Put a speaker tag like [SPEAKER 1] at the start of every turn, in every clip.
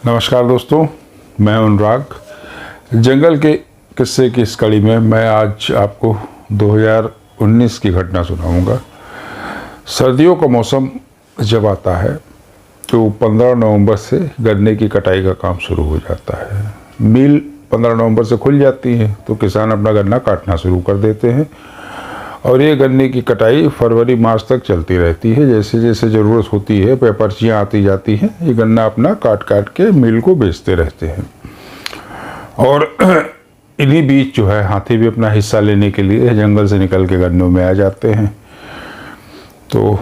[SPEAKER 1] नमस्कार दोस्तों, मैं अनुराग। जंगल के किस्से की इस कड़ी में मैं आज आपको 2019 की घटना सुनाऊंगा। सर्दियों का मौसम जब आता है तो 15 नवंबर से गन्ने की कटाई का काम शुरू हो जाता है। मिल 15 नवंबर से खुल जाती है तो किसान अपना गन्ना काटना शुरू कर देते हैं और ये गन्ने की कटाई फरवरी मार्च तक चलती रहती है। जैसे जैसे ज़रूरत होती है, पर्चियाँ आती जाती हैं, ये गन्ना अपना काट काट के मिल को बेचते रहते हैं। और इन्हीं बीच जो है हाथी भी अपना हिस्सा लेने के लिए जंगल से निकल के गन्नों में आ जाते हैं। तो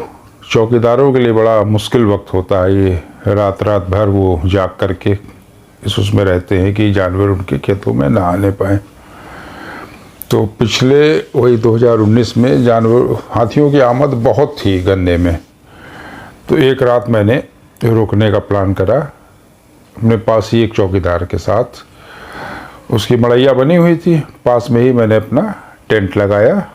[SPEAKER 1] चौकीदारों के लिए बड़ा मुश्किल वक्त होता है ये। रात रात भर वो जाग करके इस उसमें रहते हैं कि जानवर उनके खेतों में ना आने पाएँ। तो पिछले वही 2019 में हाथियों की आमद बहुत थी गन्ने में। तो एक रात मैंने रुकने का प्लान करा अपने पास ही एक चौकीदार के साथ। उसकी मड़ैया बनी हुई थी, पास में ही मैंने अपना टेंट लगाया।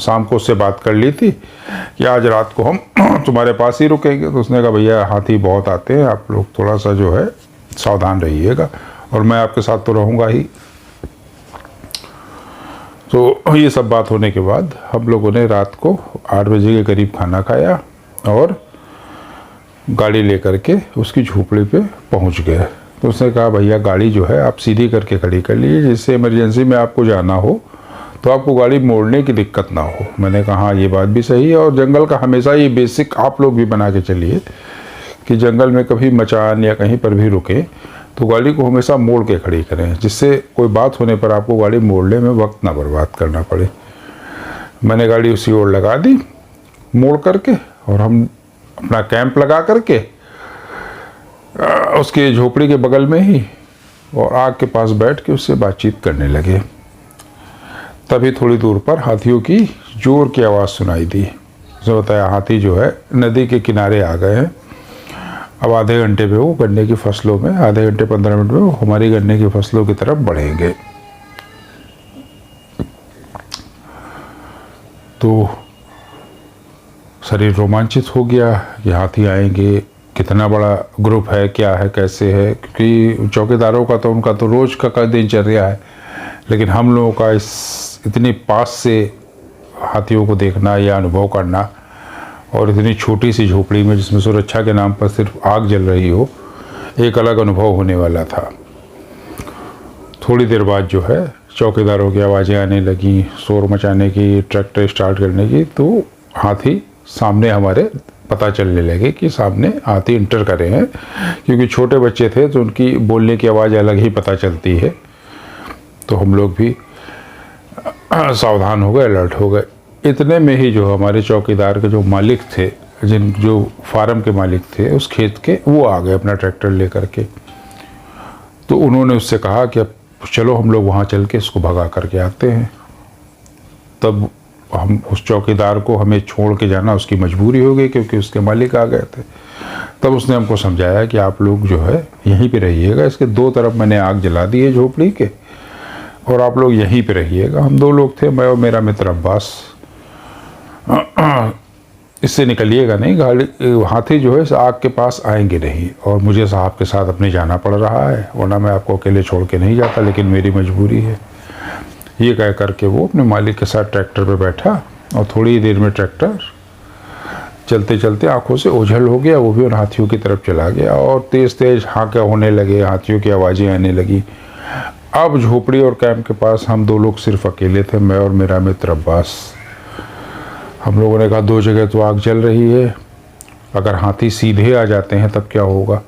[SPEAKER 1] शाम को उससे बात कर ली थी कि आज रात को हम तुम्हारे पास ही रुकेंगे। तो उसने कहा भैया हाथी बहुत आते हैं, आप लोग थोड़ा सा जो है सावधान रहिएगा और मैं आपके साथ तो रहूँगा ही। तो ये सब बात होने के बाद हम लोगों ने रात को 8 बजे के करीब खाना खाया और गाड़ी लेकर के उसकी झोपड़ी पे पहुंच गए। तो उसने कहा भैया गाड़ी जो है आप सीधी करके खड़ी कर लीजिए, जिससे इमरजेंसी में आपको जाना हो तो आपको गाड़ी मोड़ने की दिक्कत ना हो। मैंने कहा हाँ ये बात भी सही है। और जंगल का हमेशा ये बेसिक आप लोग भी बना के चलिए कि जंगल में कभी मचान या कहीं पर भी रुके तो गाड़ी को हमेशा मोड़ के खड़ी करें, जिससे कोई बात होने पर आपको गाड़ी मोड़ने में वक्त ना बर्बाद करना पड़े। मैंने गाड़ी उसी ओर लगा दी मोड़ करके और हम अपना कैंप लगा करके उसके झोपड़ी के बगल में ही और आग के पास बैठ के उससे बातचीत करने लगे। तभी थोड़ी दूर पर हाथियों की जोर की आवाज़ सुनाई दी। उसने बताया हाथी जो है नदी के किनारे आ गए हैं। अब आधे घंटे में वो गन्ने की फसलों में, आधे घंटे 15 मिनट में वो हमारी गन्ने की फसलों की तरफ बढ़ेंगे। तो शरीर रोमांचित हो गया कि हाथी आएंगे, कितना बड़ा ग्रुप है, क्या है, कैसे है। क्योंकि चौकीदारों का तो उनका तो रोज का दिनचर्या है, लेकिन हम लोगों का इतनी पास से हाथियों को देखना या अनुभव करना और इतनी छोटी सी झोपड़ी में जिसमें सुरक्षा के नाम पर सिर्फ आग जल रही हो, एक अलग अनुभव होने वाला था। थोड़ी देर बाद जो है चौकीदारों की आवाज़ें आने लगी, शोर मचाने की, ट्रैक्टर स्टार्ट करने की। तो हाथी सामने हमारे पता चलने लगे कि सामने हाथी इंटर करे हैं। क्योंकि छोटे बच्चे थे तो उनकी बोलने की आवाज़ अलग ही पता चलती है। तो हम लोग भी सावधान हो गए, अलर्ट हो गए। इतने में ही जो हमारे चौकीदार के जो मालिक थे, जो फार्म के मालिक थे उस खेत के, वो आ गए अपना ट्रैक्टर लेकर के। तो उन्होंने उससे कहा कि अब चलो हम लोग वहाँ चल के इसको भगा करके आते हैं। तब हम उस चौकीदार को हमें छोड़ के जाना उसकी मजबूरी हो गई क्योंकि उसके मालिक आ गए थे। तब उसने हमको समझाया कि आप लोग जो है यहीं पे रहिएगा, इसके दो तरफ मैंने आग जला दी है झोपड़ी के और आप लोग यहीं पे रहिएगा। हम 2 लोग थे, मैं और मेरा मित्र अब्बास। इससे निकलिएगा नहीं, गाड़ी हाथी जो है इस आग के पास आएंगे नहीं और मुझे साहब के साथ अपने जाना पड़ रहा है, वरना मैं आपको अकेले छोड़ के नहीं जाता, लेकिन मेरी मजबूरी है। ये कह करके वो अपने मालिक के साथ ट्रैक्टर पे बैठा और थोड़ी देर में ट्रैक्टर चलते चलते आंखों से ओझल हो गया। वो भी उन हाथियों की तरफ चला गया और तेज़ तेज़ हाँके होने लगे, हाथियों की आवाज़ें आने लगी। अब झोपड़ी और कैंप के पास हम 2 लोग सिर्फ अकेले थे, मैं और मेरा मित्र अब्बास। हम लोगों ने कहा 2 जगह तो आग जल रही है, अगर हाथी सीधे आ जाते हैं तब क्या होगा।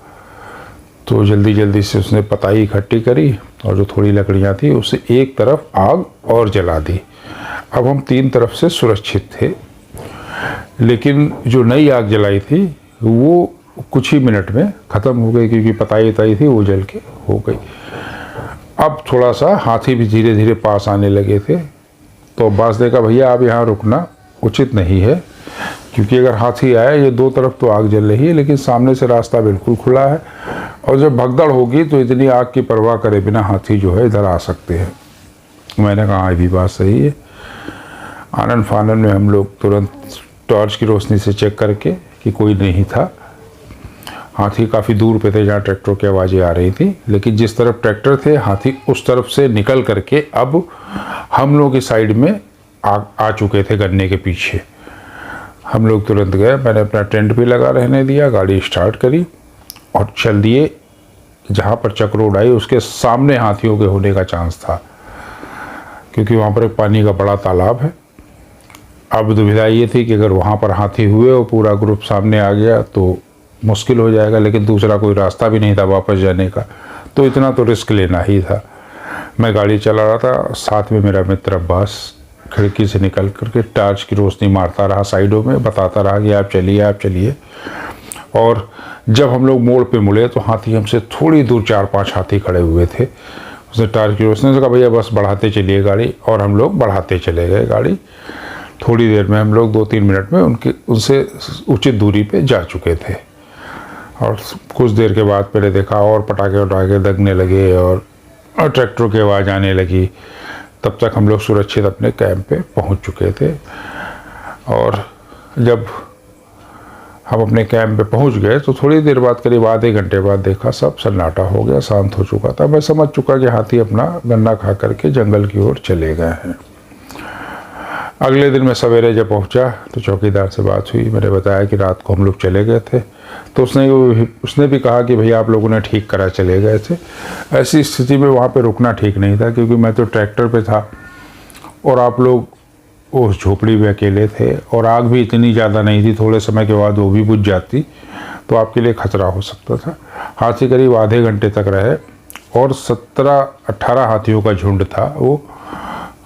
[SPEAKER 1] तो जल्दी जल्दी से उसने पताई इकट्ठी करी और जो थोड़ी लकड़ियाँ थी उससे एक तरफ आग और जला दी। अब हम 3 तरफ से सुरक्षित थे, लेकिन जो नई आग जलाई थी वो कुछ ही मिनट में ख़त्म हो गई क्योंकि पताई थी वो जल के हो गई। अब थोड़ा सा हाथी भी धीरे धीरे पास आने लगे थे। तो अब्बास ने कहा भैया आप यहाँ रुकना उचित नहीं है, क्योंकि अगर हाथी आए, ये 2 तरफ तो आग जल रही है लेकिन सामने से रास्ता बिल्कुल खुला है और जब भगदड़ होगी तो इतनी आग की परवाह करे बिना हाथी जो है इधर आ सकते हैं। मैंने कहा ये भी बात सही है। आनन फानन में हम लोग तुरंत टॉर्च की रोशनी से चेक करके कि कोई नहीं था, हाथी काफ़ी दूर पे थे जहाँ ट्रैक्टर की आवाज़ें आ रही थी, लेकिन जिस तरफ ट्रैक्टर थे हाथी उस तरफ से निकल करके अब हम लोगों की साइड में आ चुके थे गन्ने के पीछे। हम लोग तुरंत गए, मैंने अपना टेंट भी लगा रहने दिया, गाड़ी स्टार्ट करी और चल दिए। जहाँ पर चक रोड आई उसके सामने हाथियों के होने का चांस था, क्योंकि वहाँ पर एक पानी का बड़ा तालाब है। अब दुविधा ये थी कि अगर वहाँ पर हाथी हुए और पूरा ग्रुप सामने आ गया तो मुश्किल हो जाएगा, लेकिन दूसरा कोई रास्ता भी नहीं था वापस जाने का, तो इतना तो रिस्क लेना ही था। मैं गाड़ी चला रहा था, साथ में मेरा मित्र अब्बास खिड़की से निकल करके टार्च की रोशनी मारता रहा साइडों में, बताता रहा कि आप चलिए आप चलिए। और जब हम लोग मोड़ पे मुड़े तो हाथी हमसे थोड़ी दूर 4-5 हाथी खड़े हुए थे। उसने टार्च की रोशनी से कहा भैया बस बढ़ाते चलिए गाड़ी, और हम लोग बढ़ाते चले गए गाड़ी। थोड़ी देर में हम लोग 2-3 मिनट में उनसे उचित दूरी पे जा चुके थे। और कुछ देर के बाद मैंने देखा और पटाखे दगने लगे और ट्रैक्टर की आवाज़ आने लगी। तब तक हम लोग सुरक्षित अपने कैंप पे पहुंच चुके थे। और जब हम अपने कैंप पे पहुंच गए तो थोड़ी देर बाद, करीब आधे घंटे बाद देखा सब सन्नाटा हो गया, शांत हो चुका था। मैं समझ चुका कि हाथी अपना गन्ना खा करके जंगल की ओर चले गए हैं। अगले दिन मैं सवेरे जब पहुंचा तो चौकीदार से बात हुई। मैंने बताया कि रात को हम लोग चले गए थे, तो उसने भी कहा कि भैया आप लोगों ने ठीक करा चले गए थे। ऐसी स्थिति में वहाँ पे रुकना ठीक नहीं था, क्योंकि मैं तो ट्रैक्टर पे था और आप लोग उस झोपड़ी में अकेले थे और आग भी इतनी ज़्यादा नहीं थी, थोड़े समय के बाद वो भी बुझ जाती तो आपके लिए खतरा हो सकता था। हाथी करीब आधे घंटे तक रहे और 17-18 हाथियों का झुंड था। वो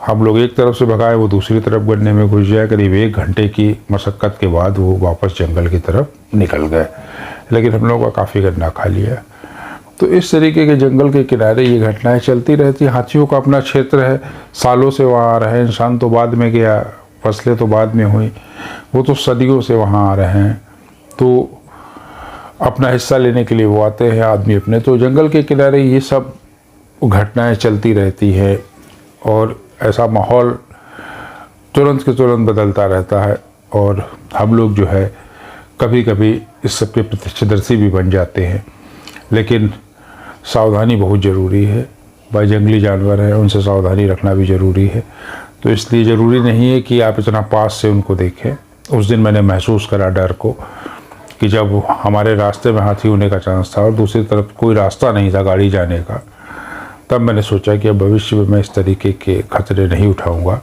[SPEAKER 1] हम लोग एक तरफ से भगाए, वो दूसरी तरफ गन्ने में घुस जाए। करीब 1 घंटे की मशक्क़त के बाद वो वापस जंगल की तरफ निकल गए, लेकिन हम लोगों का काफ़ी गन्ना खा लिया। तो इस तरीके के जंगल के किनारे ये घटनाएं चलती रहती। हाथियों का अपना क्षेत्र है, सालों से वहाँ आ रहे हैं। इंसान तो बाद में गया, फसलें तो बाद में हुई, वो तो सदियों से वहाँ आ रहे हैं। तो अपना हिस्सा लेने के लिए वो आते हैं आदमी अपने। तो जंगल के किनारे ये सब घटनाएं चलती रहती है और ऐसा माहौल तुरंत के तुरंत बदलता रहता है। और हम लोग जो है कभी कभी इस सब के प्रत्यक्षदर्शी भी बन जाते हैं, लेकिन सावधानी बहुत ज़रूरी है। भाई जंगली जानवर हैं, उनसे सावधानी रखना भी ज़रूरी है। तो इसलिए ज़रूरी नहीं है कि आप इतना पास से उनको देखें। उस दिन मैंने महसूस करा डर को, कि जब हमारे रास्ते में हाथी होने का चांस था और दूसरी तरफ कोई रास्ता नहीं था गाड़ी जाने का, तब मैंने सोचा कि अब भविष्य में मैं इस तरीके के खतरे नहीं उठाऊंगा।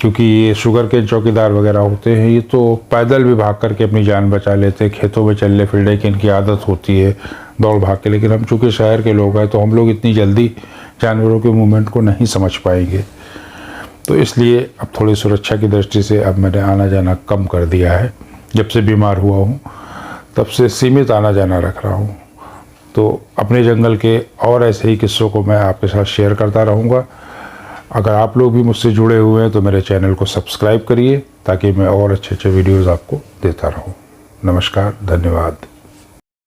[SPEAKER 1] क्योंकि ये शुगर के चौकीदार वगैरह होते हैं, ये तो पैदल भी भाग करके अपनी जान बचा लेते हैं, खेतों में चलने फिरने की इनकी आदत होती है दौड़ भाग के। लेकिन हम चूँकि शहर के लोग हैं तो हम लोग इतनी जल्दी जानवरों के मूवमेंट को नहीं समझ पाएंगे। तो इसलिए अब थोड़ी सुरक्षा की दृष्टि से अब मैंने आना जाना कम कर दिया है। जब से बीमार हुआ हूँ तब से सीमित आना जाना रख रहा हूँ। तो अपने जंगल के और ऐसे ही किस्सों को मैं आपके साथ शेयर करता रहूँगा। अगर आप लोग भी मुझसे जुड़े हुए हैं तो मेरे चैनल को सब्सक्राइब करिए, ताकि मैं और अच्छे अच्छे वीडियोज़ आपको देता रहूँ। नमस्कार, धन्यवाद।